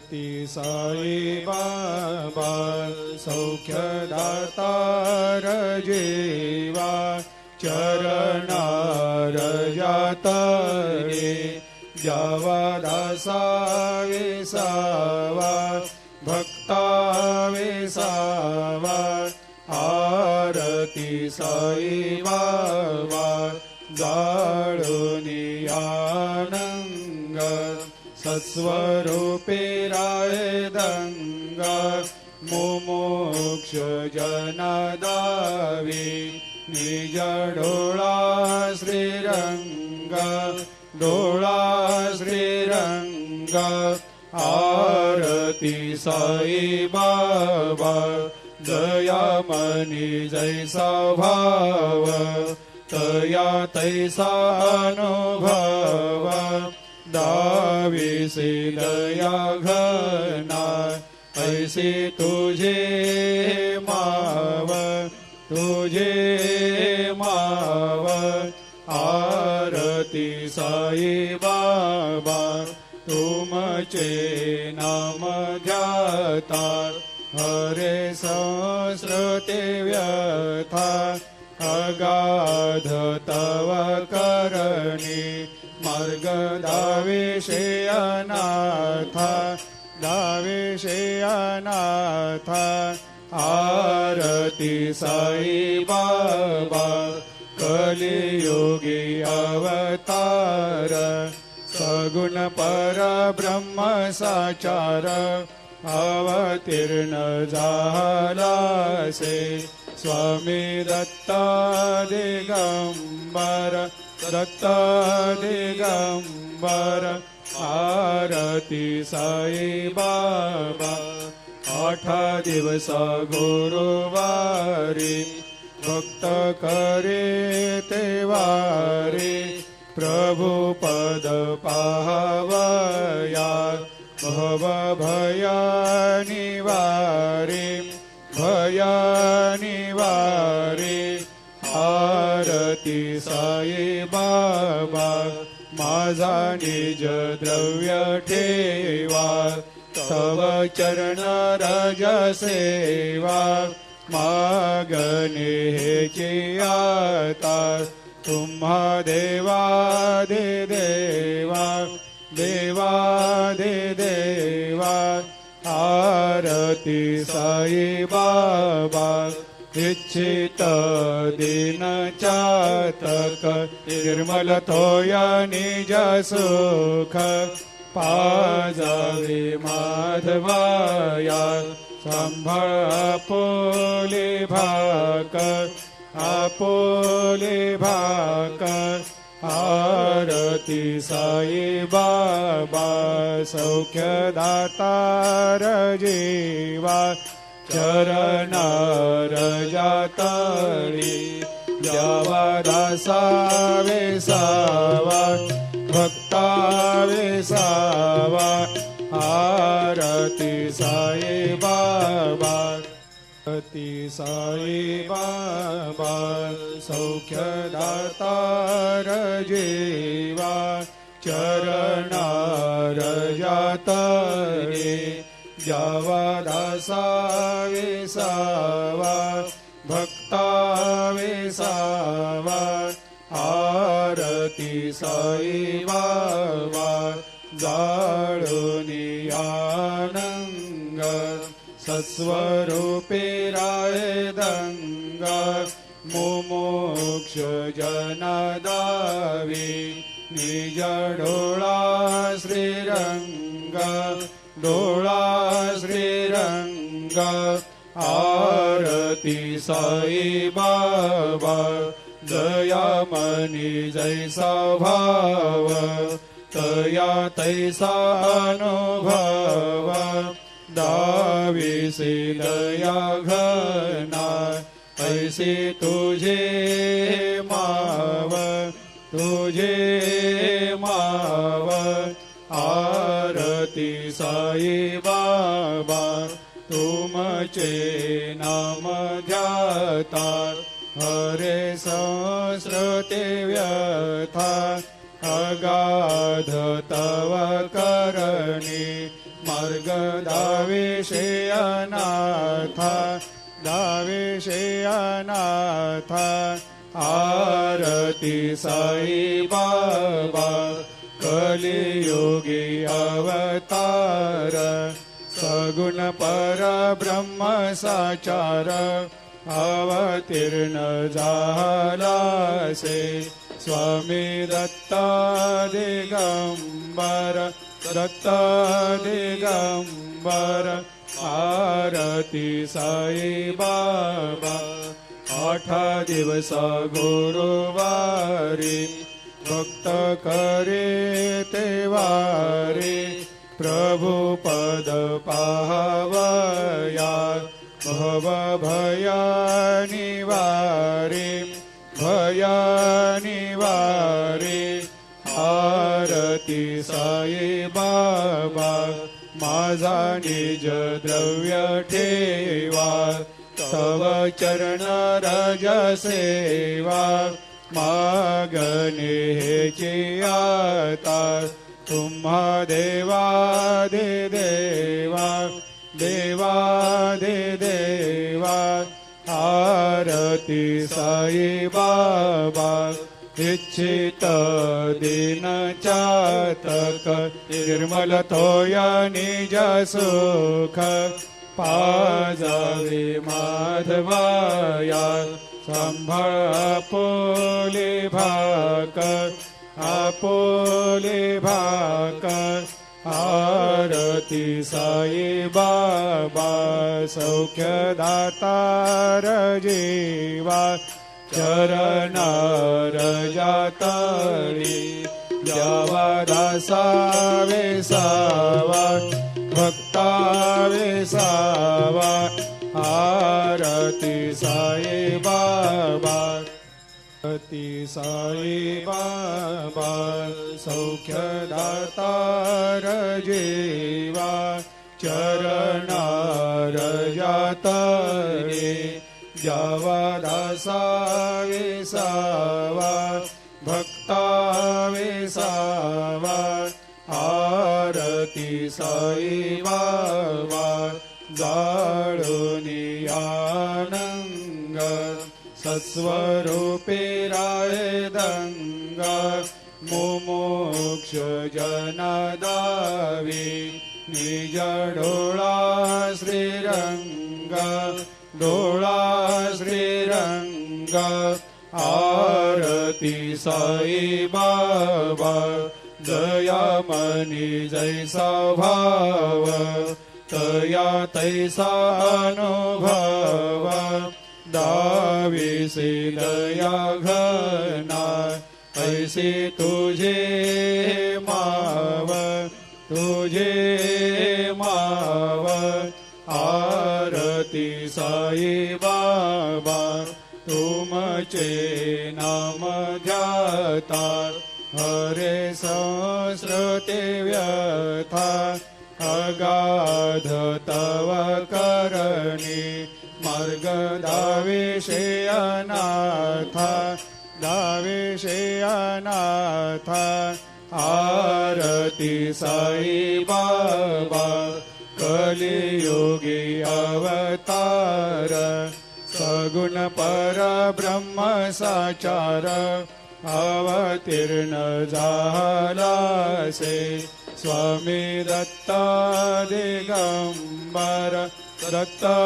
ती साई बाबा सौख्यदातार जीवा चरणार जातरे जावा दासा विसावा भक्ता विसावा आरती साई बाबा जाळुनी आनंग सत्स्वरूपे राय दंग मुमुक्ष जनदावी निज डोळा श्रीरंग डोळा श्रीरंग आरती साई बाबा दयामनी जैसा भाव तया तैसा अनुभव दाविसे दया घना ऐसे तुझे माव तुझे माव आरती साई बाबा तुमचे नाम ध्याता हरे संस्कृते व्यथा अगाध तव करणी मार्ग दाविषे अनाथा दाविषे अनाथा आरती साई बाबा कलियुगी अवतार सगुण परब्रह्म साचार अवतीर्ण झालासे स्वामी दत्ता दिगंबर दत्ता दिगंबर आरती साई बाबा 8 दिवस गुरुवारी भक्त करे तेवारी प्रभु पद पाहवया भव भया निवारी भया निवारी आरती साई बाबा माझा निज द्रव्य ठेवा तव चरण रज सेवा मागणे हेची आता तुम्हा देवादि देवा देवादि देवा आरती साई बाबा इच्छित दिन चातक निर्मल थोया निज सुख पाजावे माधवाया सांभाळ आपोले भाक आपोले भाक आरती साई बाबा सौख्यदातार जीवा चरणार जातळी द्यावा दासा विसावा भक्ता विसावा आरती साई बाबा आरती साई बाबा सौख्यदातार जीवा चरणार जातळे जावा दासा विसावा भक्ता विसावा आरती साई बाबा जाळुनी आनंग सत्स्वरूपे राय दंग मुमुक्ष जनदावी निज डोळा श्रीरंग डोळा श्रीरंग आरती साई बाबा दयामनी जैसा भाव तया तैसा अनुभव दाविसे दया घना ऐसे तुझे माव तुझे माव आरती साई बाबा तुमचे नाम ध्याता हरे संस्कृते व्यथा अगाध तव करणी मार्ग दाविषे अनाथा दाविषे अनाथा आरती साई बाबा कलियुगी अवतार सगुण परब्रह्म साचार अवतीर्ण झालासे स्वामी दत्ता दिगंबर दत्ता दिगंबर आरती साई बाबा 8 दिवस गुरुवारी भक्त करे ते वारी प्रभु पद पाहवया भव भया निवारी भया निवारी आरती साई बाबा माझा निज द्रव्य ठेवा तव चरण रज सेवा मागणे हेची आता तुम्हा देवादि देवा देवादि देवा आरती साई बाबा इच्छित दिन चातक निर्मल थोया निज सुख पाजावे माधवाया संभाळ आपोले भाकर आपोले भाकर आरती साई बाबा सौख्यदातार जीवा चरणार जातळी द्यावा दासा वेसावा भक्ता वेसावा आरती साई बाबा आरती साई बाबा सौख्यदातार जीवा चरणार जातळे द्यावा दासा वेसावा भक्ता वेसावा आरती साई बाबा जाळूनी आनंग सस्वरूपे राय दंग मुमुक्ष जनदावी निज डोळा श्रीरंग डोळा श्रीरंग आरती साई बाबा दयामनी जैसा भाव तया तैसा अनुभव दाविसे दया घना ऐसे तुझे माव तुझे माव आरती साई बाबा तुमचे नाम ध्याता हरे सहस्रते व्यथा अगाध तव करणी मार्ग दाविषे अनाथा दाविषे अनाथा आरती साई बाबा कलियुगी अवतार सगुण परब्रह्म साचार अवतीर्ण झालासे स्वामी दत्ता दिगंबर दत्ता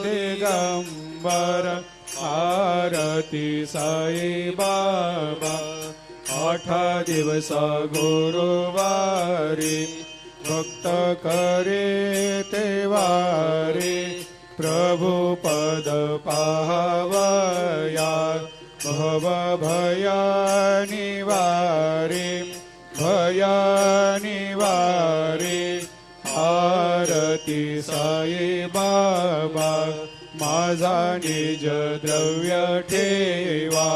दिगंबर आरती साई बाबा 8 दिवस गुरुवारी भक्त करे ते वारी प्रभु पद पाहवया भव भया निवारी भया निवारी आरती साई बाबा माझा निज द्रव्य ठेवा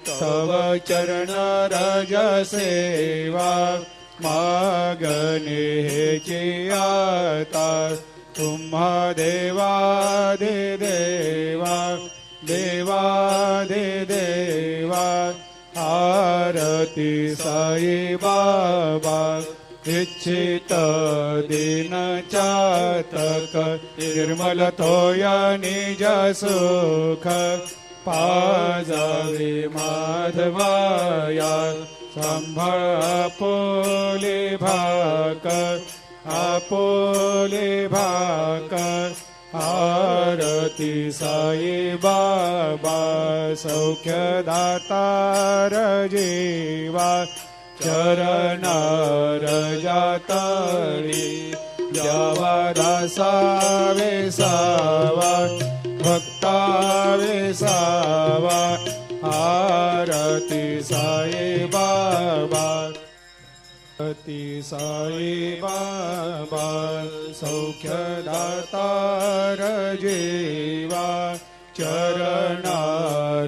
तव चरण रज सेवा मागणे हेची आता तुम्हा देवादि देवा देवादि देवा आरती साई बाबा इच्छित दीन चातक निर्मल तोया निज सुख पाजावे माधवाया सांभाळ आपोले भाकर आरती साई बाबा सौख्य दातार जीवा चरण रजातळी द्यावा दासा वेसावा भक्ता वेसावा आरती साई बाबा आरती साई बाबा सौख्य दातार जीवा चरण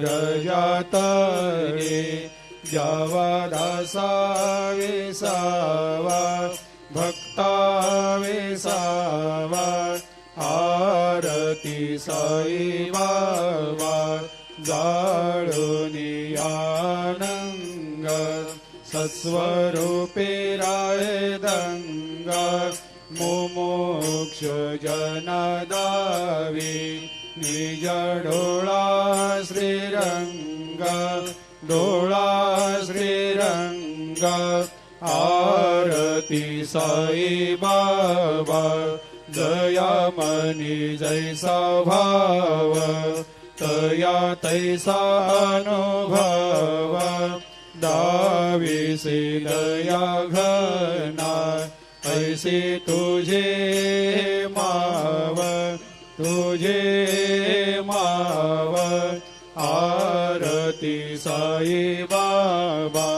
रजातळी द्यावा दासा वेसावा भक्ता वेसावा आरती साई बाबा जाळूनी आनंग सस्वरूपे रायदंग मुमुक्ष जनदावी निज डोळा श्रीरंग आरती साई बाबा दयामनी जैसा भाव तया तैसा अनुभव दाविसे दया घना ऐसे तुझे माव आरती साई बाबा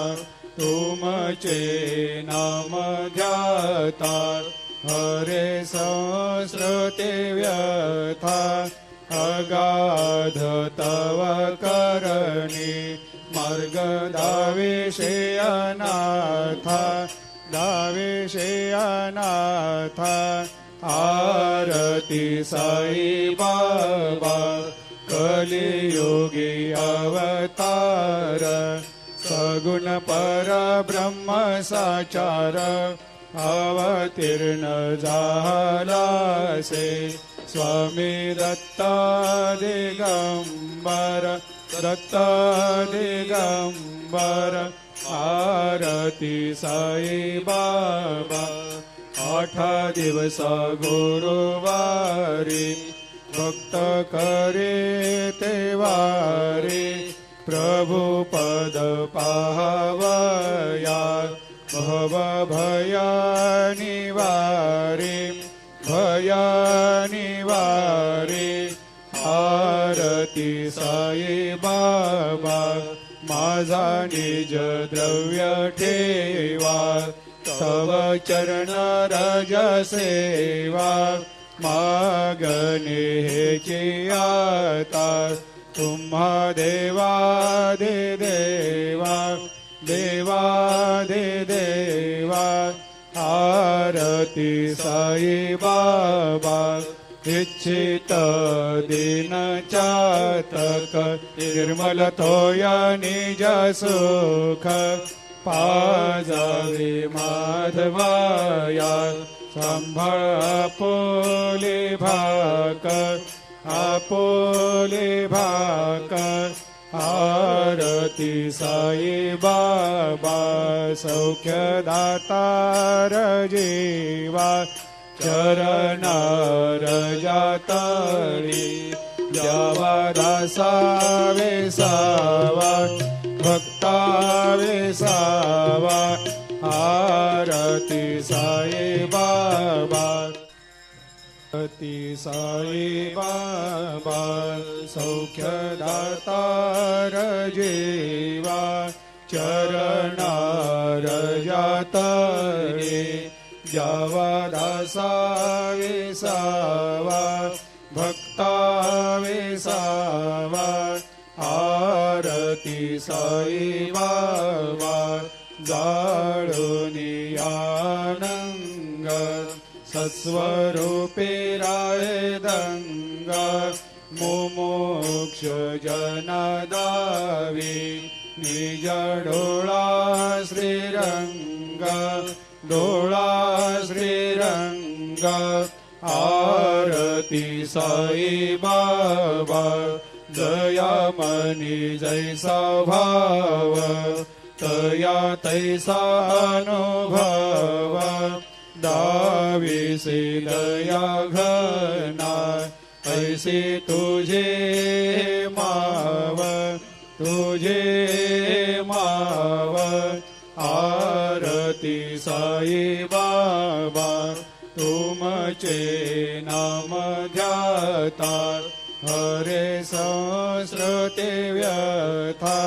तुमचे नाम ध्याता हरे संस्कृते व्यथा अगाध तव करणी मार्ग दाविषे अनाथा आरती साई बाबा कलियुगी अवतार सगुण परब्रह्म साचार अवतीर्ण झालासे स्वामी दत्त दिगंबर आरती साई बाबा 8 दिवस गुरुवारी भक्त करे ते वारी प्रभु पद पाहावया भव भया निवारे आरती साई बाबा माझा निज द्रव्य ठेवा तव चरण रज सेवा मागणे हेची आता तुम्हा देवा आरती साई बाबा इच्छित दीन चातक निर्मल तोया निज सुख पाजावे माधवाया सांभाळ आपोले भाकर आरती साई बाबा सौख्य दातार जीवा चरण रजातळी द्यावा दासा वेसावा भक्ता वेसावा आरती साई बाबा आरती साई बाबा सौख्य दातार जीवा चरण रजातळी द्यावा दासा वेसावा भक्ता वेसावा आरती साई बाबा जाळूनी आनंग सस्वरूपे रायदंग मुमुक्ष जनदावी निज डोळा श्रीरंग डोळा श्रीरंग आरती साई बाबा जया मनी जैसा भाव तया तैसा अनुभव दाविसी दया घना ऐसी तुझे माव आरती साई बाबा तुमचे नाम ध्याता हरे संस्कृते व्यथा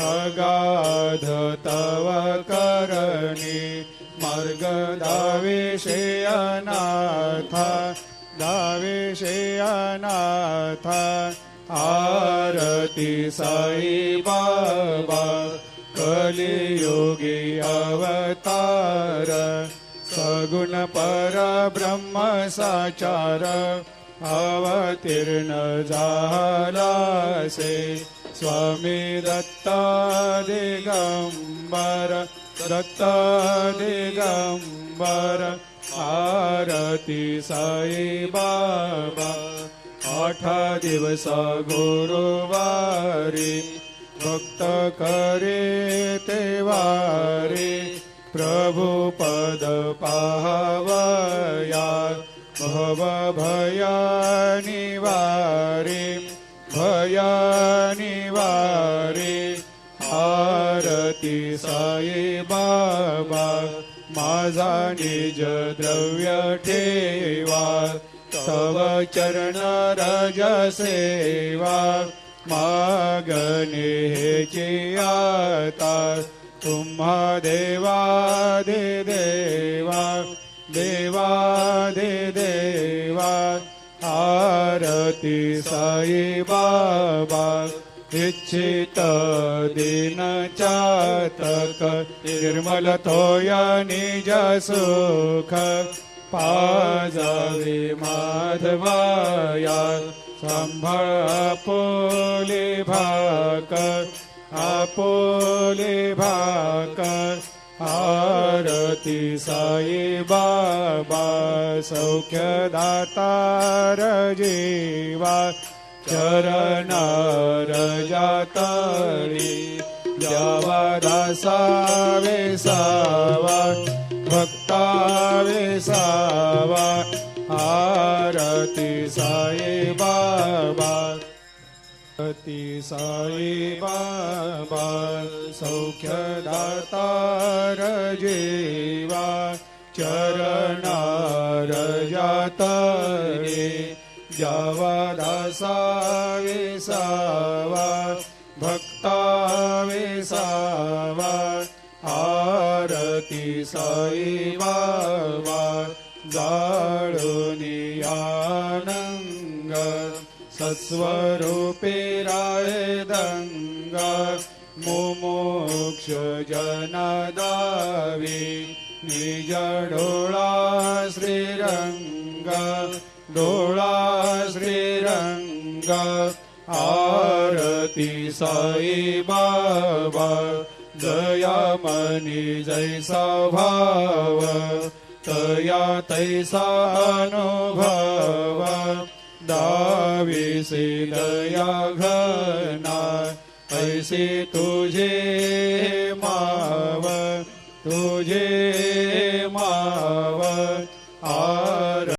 अगाध तव करणी मार्ग दाविषे अनाथ आरती साई बाबा कलियुगी अवतार सगुण परब्रह्म साचार अवतीर्ण झालासे स्वामी दत्त दिगंबर आरती साई बाबा 8 दिवस गुरुवारी भक्त करे ते वारी प्रभु पद पावया भव भया निवारी आरती साई बाबा माझा निज द्रव्य ठेवा तव चरण रज सेवा मागणे हेची आता तुम्हा देवा आरती साई बाबा इच्छित दिन चातक निर्मल तोया निज सुख पाजावे माधवाया संभाळ आपोले भाकर आरती साई बाबा सौख्यदातार जीवा चरणार जातळी द्यावा दासावे सावा भक्तावे सावा आरती साई बाबा आरती साई बाबा सौख्यदातार जीवा चरणार जातळे द्यावा दासावे सावा भक्तावे सावा आरती साई बाबा जाळूनी आनंग सत्स्वरूपे राय दंग मुमुक्ष जनादावी निज डोळा श्रीरंग आरती साई बाबा जया मनी जैसा भाव तया तैसा अनुभव दाविसी दया घना ऐसी तुझे माव